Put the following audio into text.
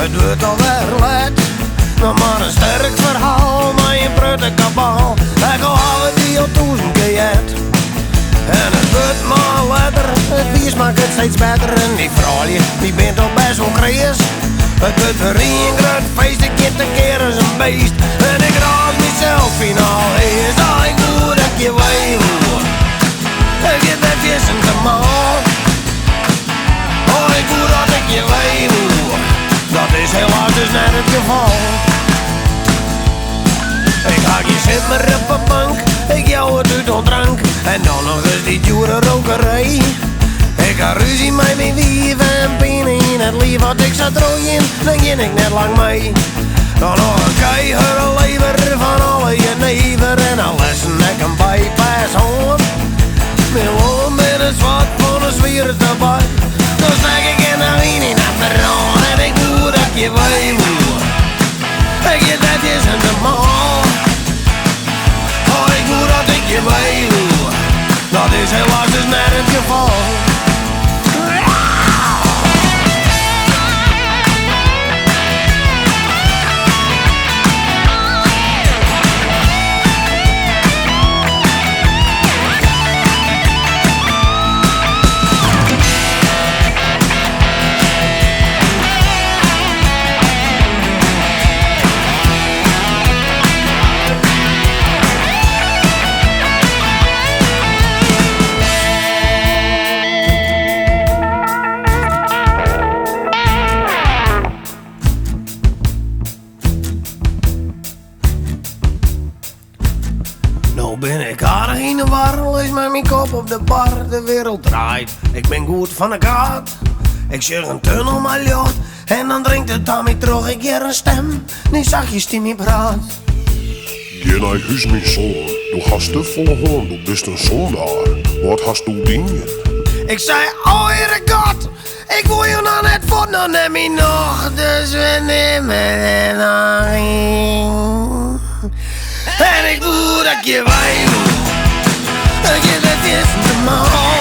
Het wordt alweer laat. Nog maar een sterk verhaal, maar je prutte kabaal. Ik al hou die al 1000 keer uit. En het wordt maar letter, het bier smaakt het steeds beter. En die vrouwje, die bent al best wel kreeg. Het wordt weer een groot feest, ik get een keer als een beest. En ik raad mezelf finaal is, ik moet dat je weet hoe. Ik get dat vissen te maal. Ik moet dat ik je weet hoe. Dat is helaas dus net het geval. Ik ga je zit maar op een bank, ik jou het uit drank. En dan nog eens die dure rokerij. Ik ga ruzie met mijn wief en pijn in het lief. Wat ik zou drooien, dan ging ik net lang mee. Dan nog een keihard lever van alle je neven. En dan lessen ik een bypass home. Mijn loon met een zwart van een zwier erbij. Dan zeg ik in de wien in het verhaal. En ik moet dat je weet hoe. Ik get dat is in de mall. Ik moet dat ik je weet hoe. Dat is helaas dus net het geval. Nou ben ik aardig in de war, lees met mijn kop op de bar, de wereld draait. Ik ben goed van de kaart, ik zeg een tunnel maar lucht. En dan drinkt het aan mij terug, ik heer een stem, die zachtjes die mij praat. Ga naar huis, mijn zoon, du hast de volle hoorn, du bist een zondaar. Wat hast du dingen? Ik zei, oh Heere God, ik wil je nog net voor, dan neem je nog, dus we nemen het nog in. En ik voel dat je weet hoe. Ik get dat is in de mall.